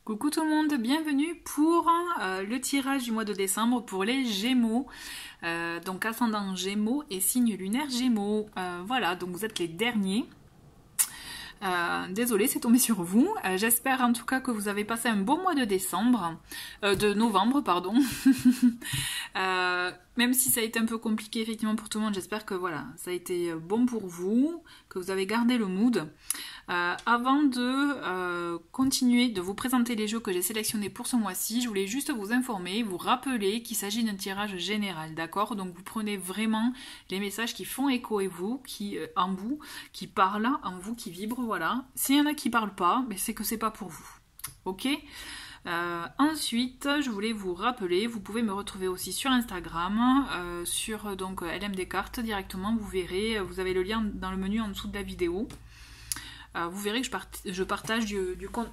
Coucou tout le monde, bienvenue pour le tirage du mois de décembre pour les Gémeaux. Donc ascendant Gémeaux et signe lunaire Gémeaux. Voilà, donc vous êtes les derniers. Désolée, c'est tombé sur vous. J'espère en tout cas que vous avez passé un bon mois de novembre, pardon. Même si ça a été un peu compliqué effectivement pour tout le monde, j'espère que voilà, ça a été bon pour vous, que vous avez gardé le mood. Avant de continuer de vous présenter les jeux que j'ai sélectionnés pour ce mois-ci, je voulais juste vous informer, vous rappeler qu'il s'agit d'un tirage général, d'accord? Donc vous prenez vraiment les messages qui font écho en vous, qui parlent en vous, qui vibrent, voilà. S'il y en a qui parlent pas, mais c'est que c'est pas pour vous, ok? Ensuite, je voulais vous rappeler, vous pouvez me retrouver aussi sur Instagram, sur donc LM Descartes directement, vous verrez, vous avez le lien dans le menu en dessous de la vidéo. Vous verrez que je partage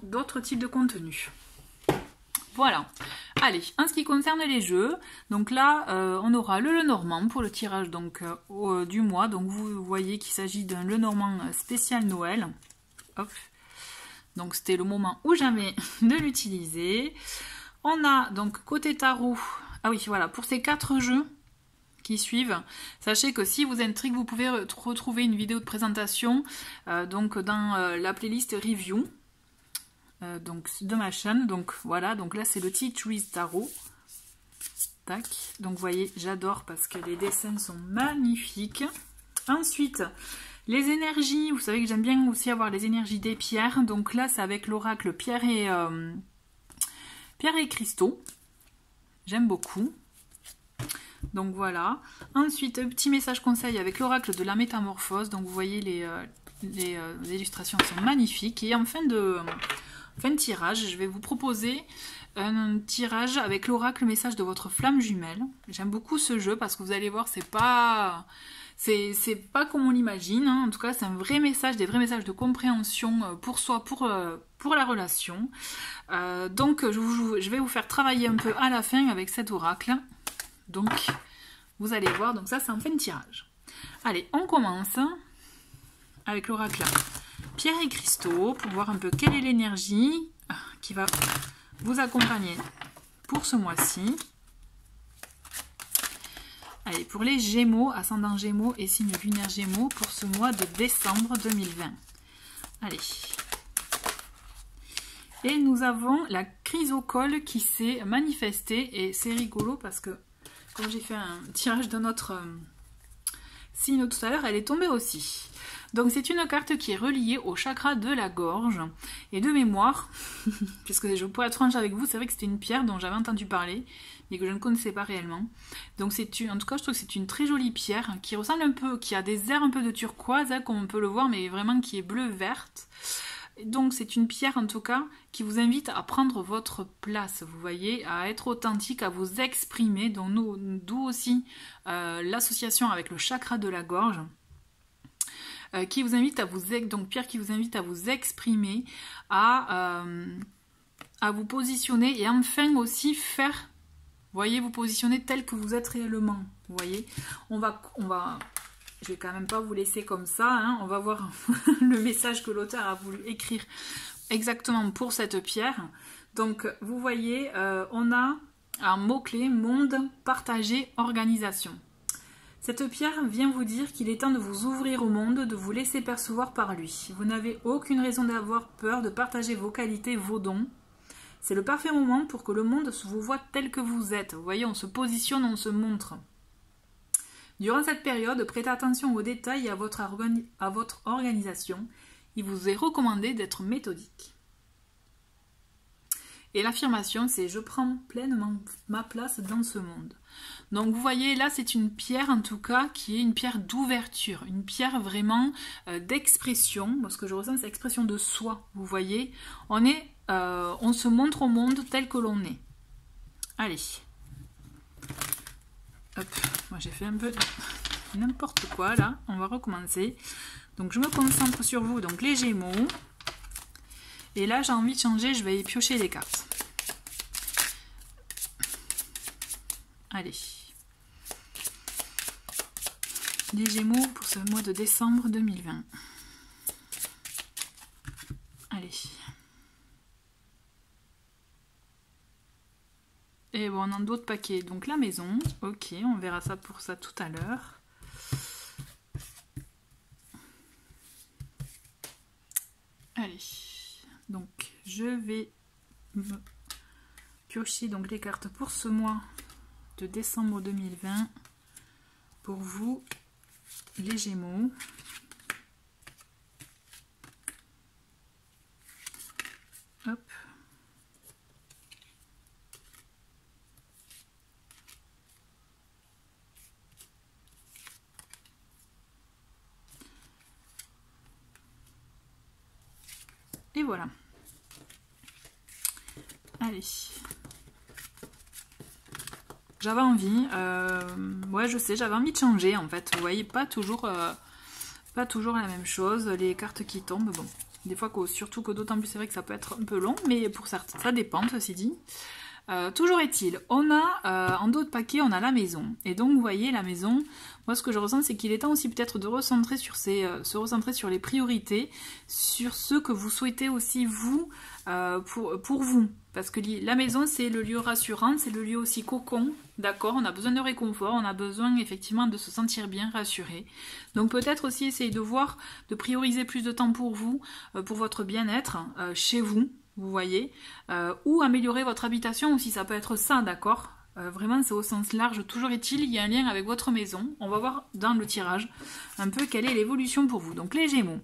d'autres types de contenus. Voilà. Allez, en ce qui concerne les jeux, donc là, on aura le Lenormand pour le tirage donc, du mois. Donc vous voyez qu'il s'agit d'un Lenormand spécial Noël. Hop. Donc c'était le moment où j'avais de l'utiliser. On a donc côté tarot, ah oui voilà, pour ces 4 jeux qui suivent, sachez que si vous intrigue, vous pouvez retrouver une vidéo de présentation donc dans la playlist review donc de ma chaîne. Donc voilà, donc là c'est le Tea Trees Tarot. Tac, donc vous voyez, j'adore parce que les dessins sont magnifiques. Ensuite, les énergies, vous savez que j'aime bien aussi avoir les énergies des pierres. Donc là, c'est avec l'oracle Pierre et Cristaux. J'aime beaucoup. Donc voilà. Ensuite, un petit message conseil avec l'oracle de la métamorphose. Donc vous voyez, les illustrations sont magnifiques. Et en fin de tirage, je vais vous proposer un tirage avec l'oracle message de votre flamme jumelle. J'aime beaucoup ce jeu parce que vous allez voir, c'est pas comme on l'imagine, hein. En tout cas c'est un vrai message, des vrais messages de compréhension pour soi, pour la relation. Donc je vais vous faire travailler un peu à la fin avec cet oracle. Donc vous allez voir, donc ça c'est en fin de tirage. Allez, on commence avec l'oracle Pierre et Cristaux pour voir un peu quelle est l'énergie qui va vous accompagner pour ce mois-ci. Allez, pour les Gémeaux, ascendant Gémeaux et signe lunaire Gémeaux pour ce mois de décembre 2020. Allez. Et nous avons la chrysocole qui s'est manifestée. Et c'est rigolo parce que, comme j'ai fait un tirage de notre signe tout à l'heure, elle est tombée aussi. Donc c'est une carte qui est reliée au chakra de la gorge. Et de mémoire, puisque je pourrais être franche avec vous, c'est vrai que c'était une pierre dont j'avais entendu parler, mais que je ne connaissais pas réellement. Donc en tout cas, je trouve que c'est une très jolie pierre qui ressemble un peu, qui a des airs un peu de turquoise, hein, comme on peut le voir, mais vraiment qui est bleu-verte. Donc c'est une pierre en tout cas qui vous invite à prendre votre place, vous voyez, à être authentique, à vous exprimer, d'où aussi l'association avec le chakra de la gorge. Qui vous invite à donc Pierre qui vous invite à vous exprimer, à vous positionner et enfin aussi faire, vous voyez, vous positionner tel que vous êtes réellement, vous voyez. Je vais quand même pas vous laisser comme ça, hein. On va voir le message que l'auteur a voulu écrire exactement pour cette pierre. Donc vous voyez, on a un mot-clé, monde, partager, organisation. Cette pierre vient vous dire qu'il est temps de vous ouvrir au monde, de vous laisser percevoir par lui. Vous n'avez aucune raison d'avoir peur de partager vos qualités, vos dons. C'est le parfait moment pour que le monde vous voie tel que vous êtes. Vous voyez, on se positionne, on se montre. Durant cette période, prêtez attention aux détails et à votre organisation. Il vous est recommandé d'être méthodique. Et l'affirmation, c'est « Je prends pleinement ma place dans ce monde ». Donc vous voyez, là c'est une pierre en tout cas qui est une pierre d'ouverture, une pierre vraiment d'expression. Moi ce que je ressens c'est l'expression de soi, vous voyez. On se montre au monde tel que l'on est. Allez. Hop, moi j'ai fait un peu n'importe quoi là, on va recommencer. Donc je me concentre sur vous, donc les Gémeaux. Et là j'ai envie de changer, je vais piocher les cartes. Allez. Les Gémeaux pour ce mois de décembre 2020. Allez. Et bon, on a d'autres paquets. Donc la maison, ok, on verra ça pour ça tout à l'heure. Allez, donc je vais me piocher donc les cartes pour ce mois de décembre 2020 pour vous, les Gémeaux. Hop. Et voilà. Allez. J'avais envie, ouais je sais, j'avais envie de changer en fait. Vous voyez, pas toujours la même chose, les cartes qui tombent, bon. Des fois, surtout que d'autant plus c'est vrai que ça peut être un peu long, mais pour certains, ça dépend, ceci dit. Toujours est-il, on a en d'autres paquets, on a la maison. Et donc, vous voyez, la maison, moi ce que je ressens, c'est qu'il est temps aussi peut-être de recentrer sur se recentrer sur les priorités, sur ce que vous souhaitez aussi vous, pour vous. Parce que la maison, c'est le lieu rassurant, c'est le lieu aussi cocon, d'accord? On a besoin de réconfort, on a besoin effectivement de se sentir bien rassuré. Donc peut-être aussi essayer de voir, de prioriser plus de temps pour vous, pour votre bien-être, chez vous, vous voyez, ou améliorer votre habitation aussi, ça peut être ça, d'accord? Vraiment, c'est au sens large. Toujours est-il, il y a un lien avec votre maison. On va voir dans le tirage un peu quelle est l'évolution pour vous. Donc les Gémeaux,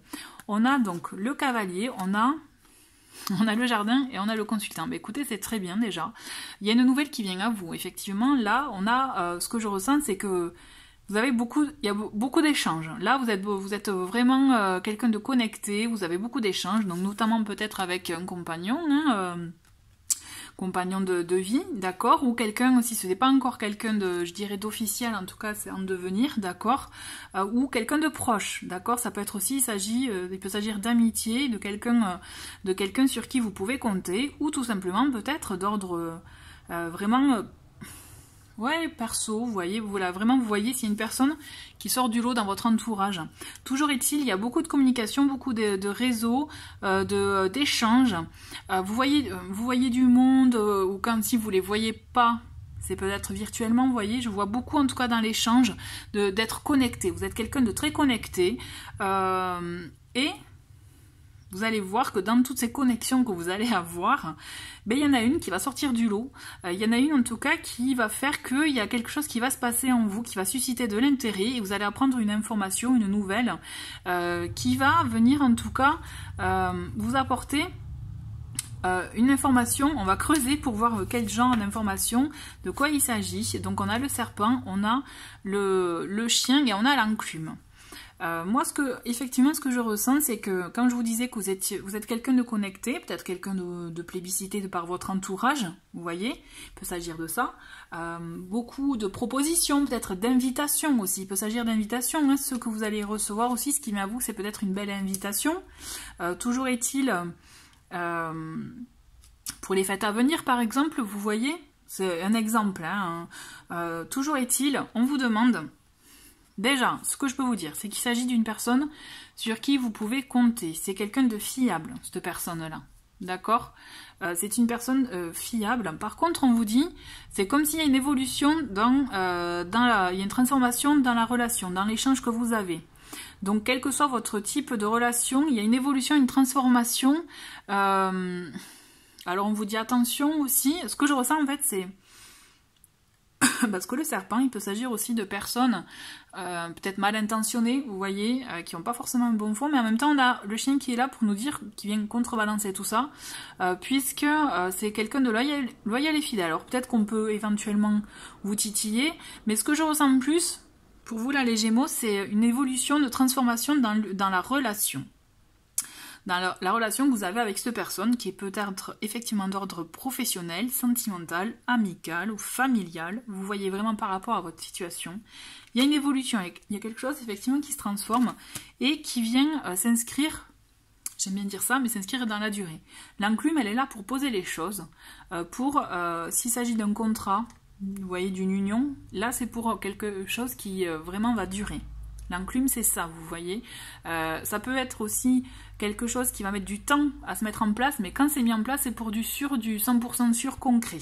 on a donc le cavalier, on a le jardin et on a le consultant. Mais écoutez, c'est très bien déjà. Il y a une nouvelle qui vient à vous. Effectivement, là, on a ce que je ressens, c'est que vous avez il y a beaucoup d'échanges. Là, vous êtes vraiment quelqu'un de connecté. Vous avez beaucoup d'échanges, donc notamment peut-être avec un compagnon, compagnon de vie, d'accord, ou quelqu'un aussi, ce n'est pas encore quelqu'un de, je dirais, d'officiel, en tout cas c'est en devenir, d'accord, ou quelqu'un de proche, d'accord, ça peut être aussi, il peut s'agir d'amitié, de quelqu'un sur qui vous pouvez compter, ou tout simplement peut-être d'ordre vraiment, ouais, perso, vous voyez, vous voyez s'il y a une personne qui sort du lot dans votre entourage. Toujours est-il, il y a beaucoup de communication, beaucoup de réseaux, d'échanges. Vous voyez du monde, ou quand si vous les voyez pas, c'est peut-être virtuellement, vous voyez, je vois beaucoup en tout cas dans l'échange d'être connecté. Vous êtes quelqu'un de très connecté, et vous allez voir que dans toutes ces connexions que vous allez avoir, ben, il y en a une qui va sortir du lot. Il y en a une en tout cas qui va faire qu'il y a quelque chose qui va se passer en vous, qui va susciter de l'intérêt et vous allez apprendre une information, une nouvelle qui va venir en tout cas vous apporter une information. On va creuser pour voir quel genre d'information, de quoi il s'agit. Donc on a le serpent, on a le chien et on a l'enclume. Moi, effectivement, ce que je ressens, c'est que quand je vous disais que vous êtes quelqu'un de connecté, peut-être quelqu'un de plébiscité de par votre entourage, vous voyez, il peut s'agir de ça. Beaucoup de propositions, peut-être d'invitations aussi, il peut s'agir d'invitations. Hein, ce que vous allez recevoir aussi, ce qui m'avoue, c'est peut-être une belle invitation. Toujours est-il, pour les fêtes à venir, par exemple, vous voyez, c'est un exemple. Hein, toujours est-il, on vous demande... Déjà, ce que je peux vous dire, c'est qu'il s'agit d'une personne sur qui vous pouvez compter. C'est quelqu'un de fiable, cette personne-là. D'accord? C'est une personne fiable. Par contre, on vous dit, c'est comme s'il y a une évolution il y a une transformation dans la relation, dans l'échange que vous avez. Donc, quel que soit votre type de relation, il y a une évolution, une transformation. Alors, on vous dit attention aussi. Ce que je ressens, en fait, c'est... Parce que le serpent, il peut s'agir aussi de personnes peut-être mal intentionnées, vous voyez, qui n'ont pas forcément un bon fond, mais en même temps, on a le chien qui est là pour nous dire, qui vient contrebalancer tout ça, puisque c'est quelqu'un de loyal et fidèle. Alors peut-être qu'on peut éventuellement vous titiller, mais ce que je ressens plus, pour vous là les Gémeaux, c'est une évolution de transformation dans la relation. Dans la relation que vous avez avec cette personne qui est peut-être effectivement d'ordre professionnel, sentimental, amical ou familial. Vous voyez vraiment par rapport à votre situation. Il y a une évolution, il y a quelque chose effectivement qui se transforme et qui vient s'inscrire, j'aime bien dire ça, mais s'inscrire dans la durée. L'enclume, elle est là pour poser les choses, s'il s'agit d'un contrat, vous voyez, d'une union, là c'est pour quelque chose qui vraiment va durer. L'enclume, c'est ça, vous voyez. Ça peut être aussi quelque chose qui va mettre du temps à se mettre en place, mais quand c'est mis en place, c'est pour du 100% sûr concret.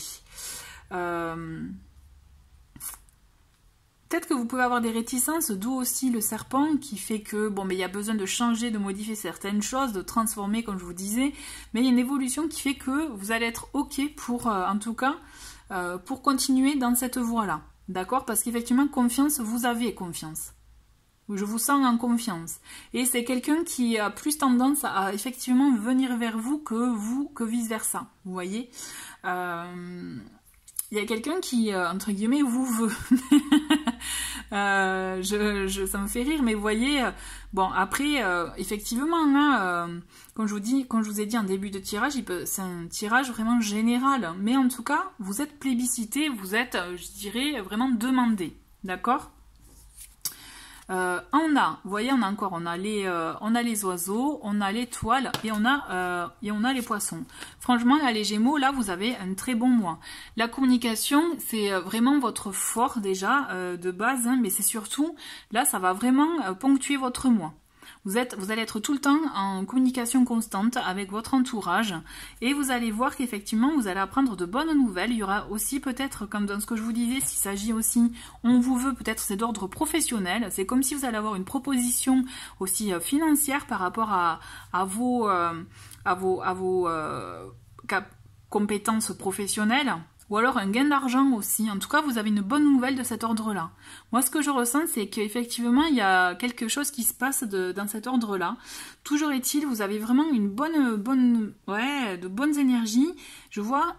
Peut-être que vous pouvez avoir des réticences, d'où aussi le serpent qui fait que, bon, mais il y a besoin de changer, de modifier certaines choses, de transformer, comme je vous disais, mais il y a une évolution qui fait que vous allez être OK pour, en tout cas, pour continuer dans cette voie-là. D'accord? Parce qu'effectivement, confiance, vous avez confiance. Je vous sens en confiance. Et c'est quelqu'un qui a plus tendance à effectivement venir vers vous, que vice-versa. Vous voyez? Il y a quelqu'un qui, entre guillemets, vous veut. Ça me fait rire, mais vous voyez, bon, après, effectivement, hein, comme je vous ai dit en début de tirage, c'est un tirage vraiment général. Mais en tout cas, vous êtes plébiscité, vous êtes, je dirais, vraiment demandé. D'accord? Vous voyez, on a les oiseaux, on a l'étoile et on a les poissons. Franchement, là, les Gémeaux, là, vous avez un très bon mois. La communication, c'est vraiment votre fort déjà de base, hein, mais c'est surtout, là, ça va vraiment ponctuer votre mois. Vous allez être tout le temps en communication constante avec votre entourage et vous allez voir qu'effectivement vous allez apprendre de bonnes nouvelles. Il y aura aussi peut-être, comme dans ce que je vous disais, s'il s'agit aussi, on vous veut, peut-être c'est d'ordre professionnel. C'est comme si vous allez avoir une proposition aussi financière par rapport à vos compétences professionnelles. Ou alors un gain d'argent aussi. En tout cas, vous avez une bonne nouvelle de cet ordre-là. Moi, ce que je ressens, c'est qu'effectivement, il y a quelque chose qui se passe dans cet ordre-là. Toujours est-il, vous avez vraiment une de bonnes énergies. Je vois,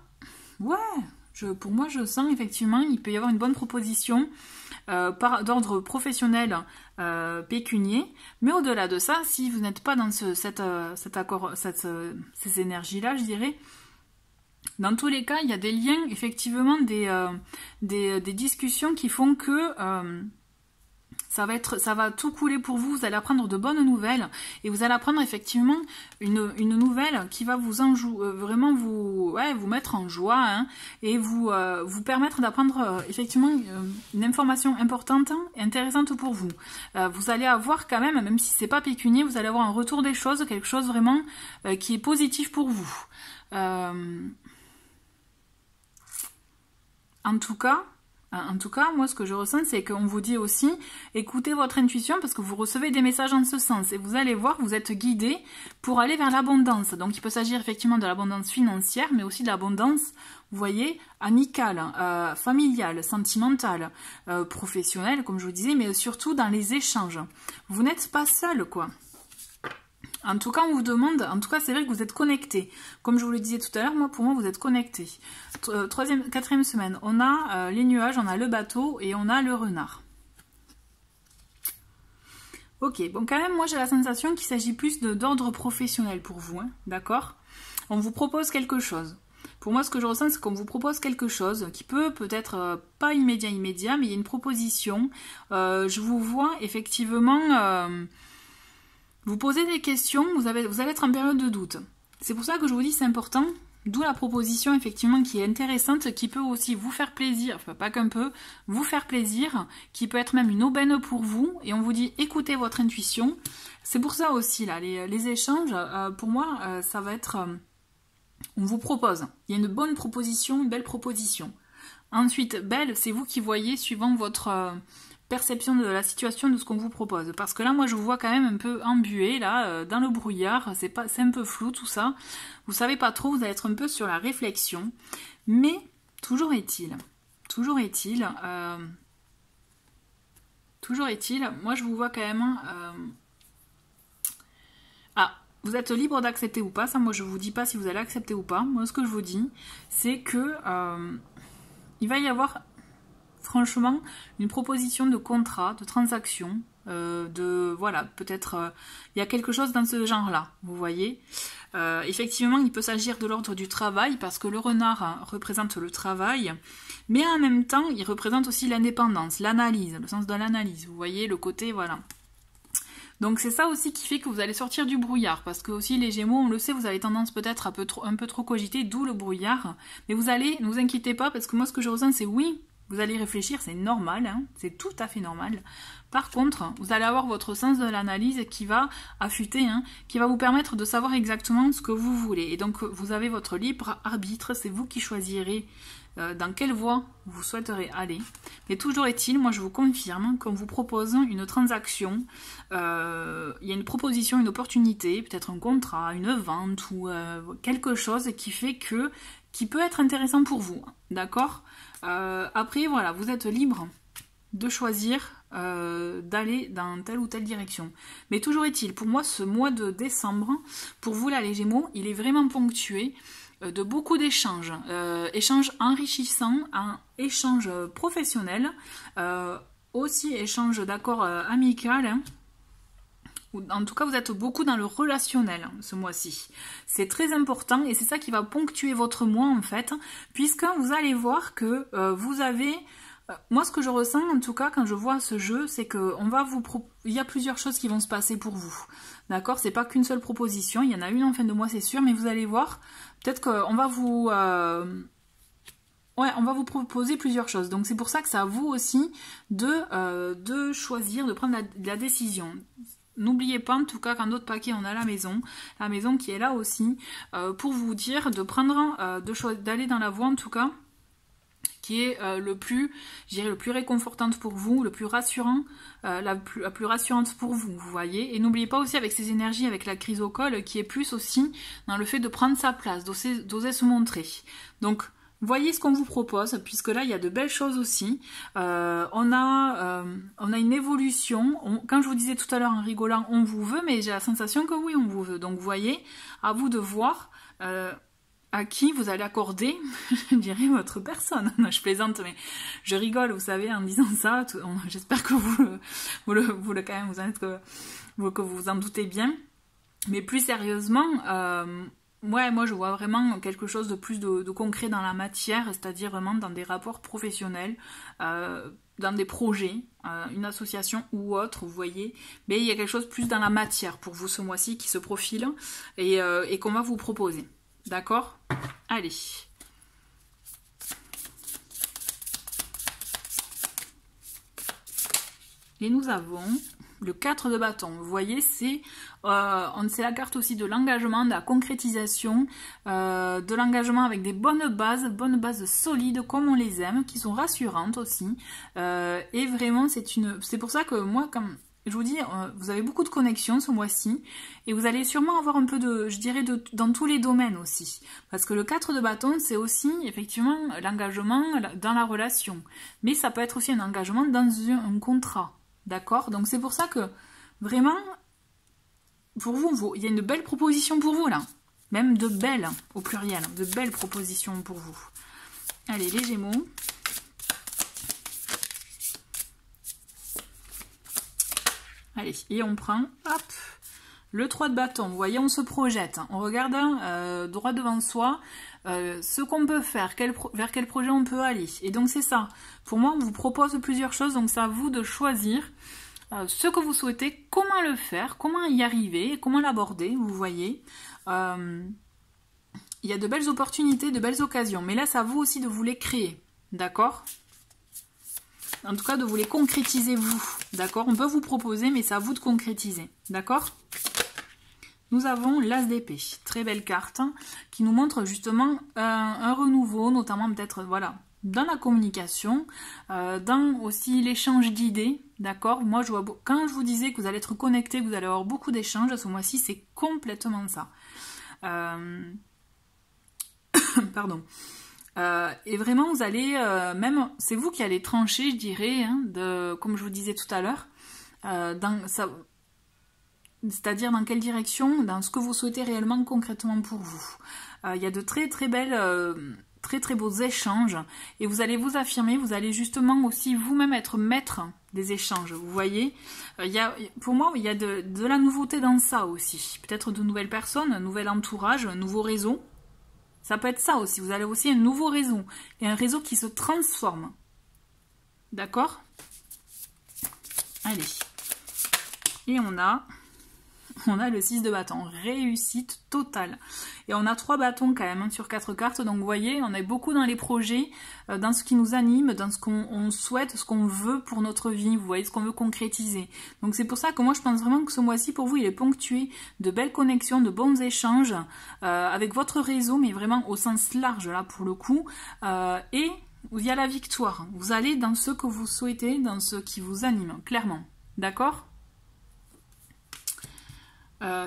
pour moi, je sens effectivement, il peut y avoir une bonne proposition d'ordre professionnel pécunier. Mais au-delà de ça, si vous n'êtes pas dans ces énergies-là, je dirais, dans tous les cas, il y a des liens, effectivement, des discussions qui font que ça va tout couler pour vous. Vous allez apprendre de bonnes nouvelles et vous allez apprendre effectivement une nouvelle qui va vraiment vous mettre en joie, hein, et vous permettre d'apprendre effectivement une information importante et intéressante pour vous. Vous allez avoir quand même si c'est pas pécunier, vous allez avoir un retour des choses, quelque chose vraiment qui est positif pour vous. En tout cas, moi, ce que je ressens, c'est qu'on vous dit aussi, écoutez votre intuition parce que vous recevez des messages en ce sens. Et vous allez voir, vous êtes guidé pour aller vers l'abondance. Donc, il peut s'agir effectivement de l'abondance financière, mais aussi de l'abondance, vous voyez, amicale, familiale, sentimentale, professionnelle, comme je vous disais, mais surtout dans les échanges. Vous n'êtes pas seul, quoi. En tout cas, on vous demande, c'est vrai que vous êtes connecté. Comme je vous le disais tout à l'heure, pour moi, vous êtes connecté. Quatrième semaine, on a les nuages, on a le bateau et on a le renard. Ok, bon, quand même, moi, j'ai la sensation qu'il s'agit plus d'ordre professionnel pour vous, hein, d'accord? On vous propose quelque chose. Pour moi, ce que je ressens, c'est qu'on vous propose quelque chose qui peut-être pas immédiat, mais il y a une proposition. Je vous vois effectivement... Vous posez des questions, vous allez être en période de doute. C'est pour ça que je vous dis c'est important, d'où la proposition effectivement qui est intéressante, qui peut aussi vous faire plaisir, enfin pas qu'un peu, vous faire plaisir, qui peut être même une aubaine pour vous, et on vous dit écoutez votre intuition. C'est pour ça aussi là, les échanges, pour moi, ça va être, on vous propose, il y a une bonne proposition, une belle proposition. Ensuite, belle, c'est vous qui voyez suivant votre... perception de la situation, de ce qu'on vous propose. Parce que là, moi, je vous vois quand même un peu embué, là, dans le brouillard. C'est un peu flou, tout ça. Vous savez pas trop, vous allez être un peu sur la réflexion. Mais, toujours est-il, moi, je vous vois quand même... vous êtes libre d'accepter ou pas. Ça, moi, je vous dis pas si vous allez accepter ou pas. Moi, ce que je vous dis, c'est que il va y avoir... franchement, une proposition de contrat, de transaction, voilà, peut-être, il y a quelque chose dans ce genre-là, vous voyez. Effectivement, il peut s'agir de l'ordre du travail, parce que le renard représente le travail, mais en même temps, il représente aussi l'indépendance, l'analyse, le sens de l'analyse, vous voyez, le côté, voilà. Donc c'est ça aussi qui fait que vous allez sortir du brouillard, parce que aussi les Gémeaux, on le sait, vous avez tendance peut-être un peu trop cogiter, d'où le brouillard, mais ne vous inquiétez pas, parce que moi ce que je ressens c'est oui, Vous allez réfléchir, c'est normal, hein, c'est tout à fait normal. Par contre, vous allez avoir votre sens de l'analyse qui va affûter, hein, qui va vous permettre de savoir exactement ce que vous voulez. Et donc, vous avez votre libre arbitre, c'est vous qui choisirez dans quelle voie vous souhaiterez aller. Mais toujours est-il, moi je vous confirme qu'on vous propose une transaction, il y a une proposition, une opportunité, peut-être un contrat, une vente ou quelque chose qui peut être intéressant pour vous, d'accord? Après, voilà, vous êtes libre de choisir d'aller dans telle ou telle direction. Mais toujours est-il, pour moi, ce mois de décembre, pour vous là les Gémeaux, il est vraiment ponctué de beaucoup d'échanges, échanges enrichissants, échanges professionnels, aussi échanges d'accords amicaux, hein. En tout cas, vous êtes beaucoup dans le relationnel hein, ce mois-ci. C'est très important et c'est ça qui va ponctuer votre mois en fait, puisque vous allez voir que vous avez... moi, ce que je ressens en tout cas quand je vois ce jeu, c'est que il y a plusieurs choses qui vont se passer pour vous. D'accord? C'est pas qu'une seule proposition, il y en a une en fin de mois, c'est sûr, mais vous allez voir, peut-être qu'on va vous... on va vous proposer plusieurs choses. Donc c'est pour ça que c'est à vous aussi de choisir, de prendre la décision. N'oubliez pas en tout cas qu'en autre paquet on a la maison qui est là aussi pour vous dire de prendre, d'aller dans la voie en tout cas qui est le plus réconfortante pour vous, le plus rassurant, la plus rassurante pour vous, vous voyez. Et n'oubliez pas aussi avec ces énergies, avec la chrysocole qui est plus aussi dans le fait de prendre sa place, d'oser se montrer. Donc voyez ce qu'on vous propose, puisque là il y a de belles choses aussi. On a une évolution. Quand je vous disais tout à l'heure en rigolant, on vous veut, mais j'ai la sensation que oui, on vous veut. Donc vous voyez, à vous de voir à qui vous allez accorder, je dirais, votre personne. Non, je plaisante, mais je rigole, vous savez, en disant ça. J'espère que quand même, que vous vous en doutez bien. Mais plus sérieusement, ouais, moi je vois vraiment quelque chose de plus de concret dans la matière, c'est-à-dire vraiment dans des rapports professionnels, dans des projets, une association ou autre, vous voyez. Mais il y a quelque chose plus dans la matière pour vous ce mois-ci qui se profile et qu'on va vous proposer. D'accord? Allez. Et nous avons le 4 de bâton. Vous voyez, c'est la carte aussi de l'engagement, de la concrétisation, de l'engagement avec des bonnes bases solides comme on les aime, qui sont rassurantes aussi. Et vraiment, c'est pour ça que moi, comme je vous dis, vous avez beaucoup de connexions ce mois-ci et vous allez sûrement avoir un peu dans tous les domaines aussi. Parce que le 4 de bâton, c'est aussi effectivement l'engagement dans la relation. Mais ça peut être aussi un engagement dans un contrat. D'accord? Donc c'est pour ça que vraiment, pour vous, il y a une belle proposition pour vous là. Même de belles, au pluriel, de belles propositions pour vous. Allez, les Gémeaux. Allez, et on prend, hop, le 3 de bâton. Vous voyez, on se projette. On regarde droit devant soi ce qu'on peut faire, vers quel projet on peut aller. Et donc c'est ça. Pour moi, on vous propose plusieurs choses, donc c'est à vous de choisir ce que vous souhaitez, comment le faire, comment y arriver, comment l'aborder, vous voyez. Il y a de belles opportunités, de belles occasions, mais là, c'est à vous aussi de vous les créer, d'accord? En tout cas, de vous les concrétiser vous, d'accord? On peut vous proposer, mais c'est à vous de concrétiser, d'accord? Nous avons l'As d'épée, très belle carte, qui nous montre justement un renouveau, notamment peut-être, voilà, dans la communication, dans aussi l'échange d'idées, d'accord? Moi, quand je vous disais que vous allez être connectés, que vous allez avoir beaucoup d'échanges, ce mois-ci, c'est complètement ça. Pardon. Et vraiment, vous allez, même, c'est vous qui allez trancher, je dirais, hein, comme je vous disais tout à l'heure, c'est-à-dire dans quelle direction, dans ce que vous souhaitez réellement concrètement pour vous. Il y a de très très belles, très très beaux échanges, et vous allez vous affirmer, vous allez justement aussi vous-même être maître des échanges, vous voyez. Pour moi, il y a de la nouveauté dans ça aussi, peut-être de nouvelles personnes, un nouvel entourage, un nouveau réseau. Ça peut être ça aussi, vous avez aussi un nouveau réseau, et un réseau qui se transforme. D'accord? Allez. Et on a on a le 6 de bâton, réussite totale. Et on a 3 bâtons quand même sur 4 cartes, donc vous voyez, on est beaucoup dans les projets, dans ce qui nous anime, dans ce qu'on souhaite, ce qu'on veut pour notre vie, vous voyez, ce qu'on veut concrétiser. Donc c'est pour ça que moi je pense vraiment que ce mois-ci pour vous il est ponctué de belles connexions, de bons échanges avec votre réseau, mais vraiment au sens large là pour le coup, et il y a la victoire. Vous allez dans ce que vous souhaitez, dans ce qui vous anime, clairement. D'accord?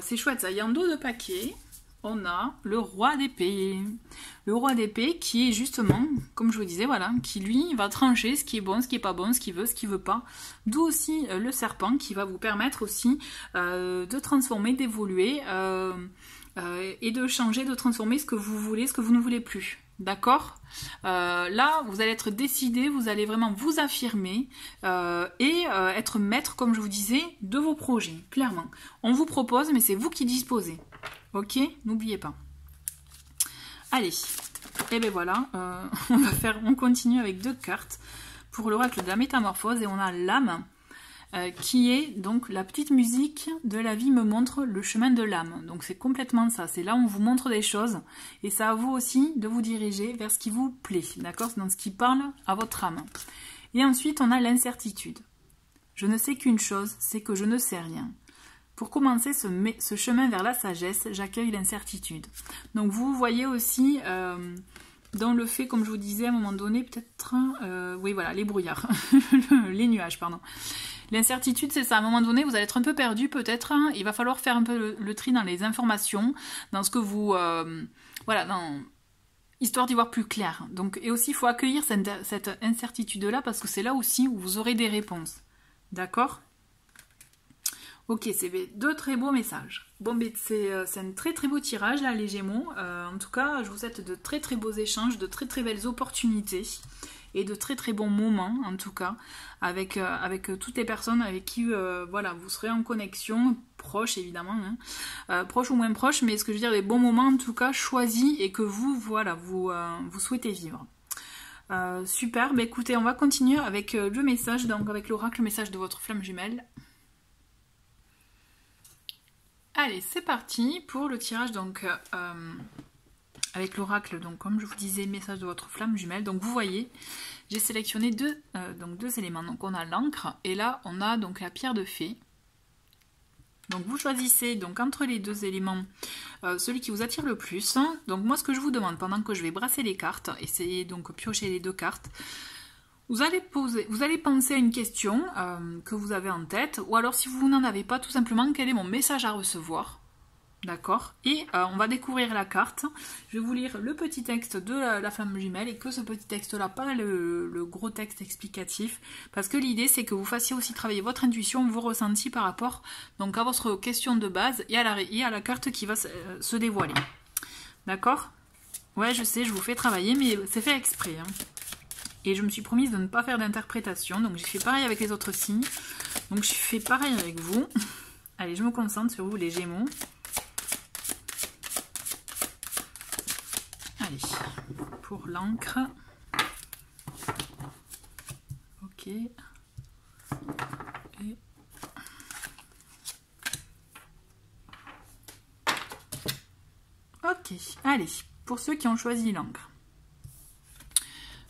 C'est chouette ça. Et en dos de paquet, on a le roi d'épée. Le roi d'épée qui est justement, comme je vous disais, voilà, qui lui va trancher ce qui est bon, ce qui est pas bon, ce qu'il veut pas. D'où aussi le serpent qui va vous permettre aussi de transformer, d'évoluer et de changer, de transformer ce que vous voulez, ce que vous ne voulez plus. D'accord? Là, vous allez être décidé, vous allez vraiment vous affirmer et être maître, comme je vous disais, de vos projets, clairement. On vous propose, mais c'est vous qui disposez. Ok? N'oubliez pas. Allez, et bien voilà, on continue avec 2 cartes pour l'oracle de la métamorphose et on a l'âme. Qui est donc la petite musique de la vie me montre le chemin de l'âme. Donc c'est complètement ça, c'est là où on vous montre des choses et c'est à vous aussi de vous diriger vers ce qui vous plaît, d'accord? C'est dans ce qui parle à votre âme. Et ensuite on a l'incertitude. Je ne sais qu'une chose, c'est que je ne sais rien. Pour commencer ce chemin vers la sagesse, j'accueille l'incertitude. Donc vous voyez aussi dans le fait, comme je vous disais à un moment donné, peut-être, oui voilà, les brouillards, les nuages, pardon. L'incertitude, c'est ça. À un moment donné, vous allez être un peu perdu, peut-être. Hein. Il va falloir faire un peu le tri dans les informations, dans ce que vous... voilà, histoire d'y voir plus clair. Donc, et aussi, il faut accueillir cette incertitude-là, parce que c'est là aussi où vous aurez des réponses. D'accord? Ok, c'est 2 très beaux messages. Bon, c'est un très très beau tirage, là, les Gémeaux. En tout cas, je vous souhaite de très très beaux échanges, de très très belles opportunités. Et de très très bons moments en tout cas avec toutes les personnes avec qui voilà, vous serez en connexion, proches évidemment, hein, proches ou moins proches, mais ce que je veux dire, des bons moments en tout cas choisis et que vous, voilà, vous souhaitez vivre. Super, bah écoutez, on va continuer avec le message, donc avec l'oracle, le message de votre flamme jumelle. Allez, c'est parti pour le tirage donc avec l'oracle, donc comme je vous disais, message de votre flamme jumelle. Donc vous voyez, j'ai sélectionné deux éléments. Donc on a l'encre et là on a donc la pierre de fée. Donc vous choisissez donc entre les 2 éléments celui qui vous attire le plus. Donc moi ce que je vous demande pendant que je vais brasser les cartes, essayez donc piocher les 2 cartes. Vous allez penser à une question que vous avez en tête, ou alors si vous n'en avez pas, tout simplement quel est mon message à recevoir. D'accord? Et on va découvrir la carte. Je vais vous lire le petit texte de la flamme jumelle et que ce petit texte-là, pas le gros texte explicatif. Parce que l'idée, c'est que vous fassiez aussi travailler votre intuition, vos ressentis par rapport donc, à votre question de base et à la carte qui va se dévoiler. D'accord? Ouais, je sais, je vous fais travailler, mais c'est fait exprès. Hein. Et je me suis promise de ne pas faire d'interprétation. Donc j'ai fait pareil avec les autres signes. Donc je fais pareil avec vous. Allez, je me concentre sur vous, les Gémeaux. Allez, pour l'encre. Ok. Et... ok, allez, pour ceux qui ont choisi l'encre.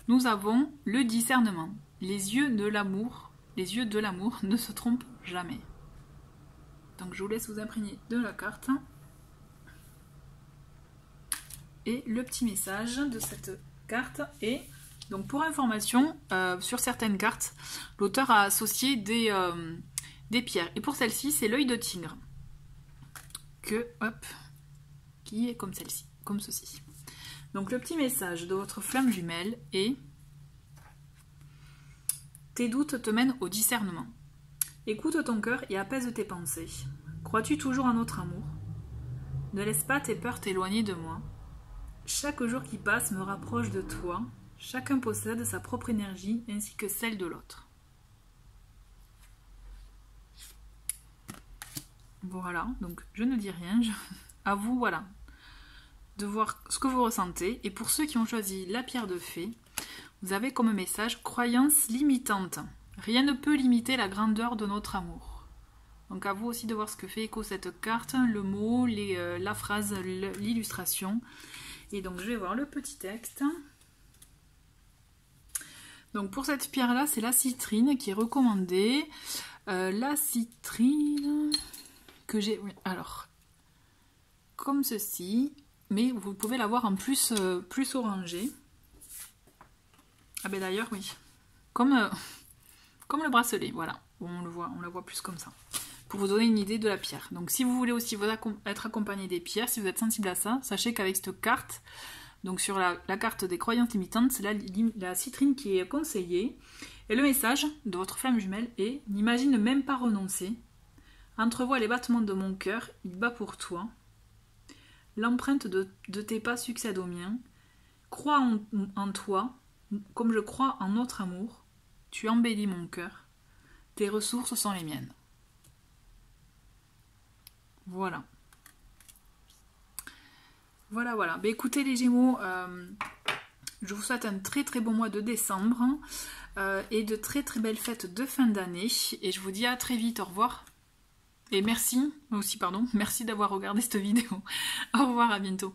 Nous avons le discernement. Les yeux de l'amour ne se trompent jamais. Donc je vous laisse vous imprégner de la carte. Et le petit message de cette carte est, donc pour information, sur certaines cartes, l'auteur a associé des pierres. Et pour celle-ci, c'est l'œil de tigre. Qui est comme celle-ci, comme ceci. Donc le petit message de votre flamme jumelle est: tes doutes te mènent au discernement. Écoute ton cœur et apaise tes pensées. Crois-tu toujours à notre amour? Ne laisse pas tes peurs t'éloigner de moi. Chaque jour qui passe me rapproche de toi. Chacun possède sa propre énergie ainsi que celle de l'autre. Voilà, donc je ne dis rien. À vous, voilà, de voir ce que vous ressentez. Et pour ceux qui ont choisi la pierre de fée, vous avez comme message: croyance limitante. Rien ne peut limiter la grandeur de notre amour. Donc à vous aussi de voir ce que fait écho cette carte, le mot, la phrase, l'illustration. Et donc je vais voir le petit texte. Donc pour cette pierre-là, c'est la citrine qui est recommandée. La citrine que j'ai... Oui, alors, comme ceci, mais vous pouvez l'avoir en plus, plus orangé. Ah ben d'ailleurs, oui. Comme le bracelet, voilà. On la voit plus comme ça. Pour vous donner une idée de la pierre. Donc si vous voulez aussi être accompagné des pierres, si vous êtes sensible à ça, sachez qu'avec cette carte, donc sur la carte des croyances limitantes, c'est la citrine qui est conseillée. Et le message de votre flamme jumelle est: n'imagine même pas renoncer. Entrevois les battements de mon cœur, il bat pour toi. L'empreinte de tes pas succède au mien. Crois en toi, comme je crois en notre amour. Tu embellis mon cœur. Tes ressources sont les miennes. Voilà. Voilà, voilà. Ben, écoutez les Gémeaux, je vous souhaite un très très bon mois de décembre et de très très belles fêtes de fin d'année. Et je vous dis à très vite, au revoir. Et merci, aussi pardon, merci d'avoir regardé cette vidéo. Au revoir, à bientôt.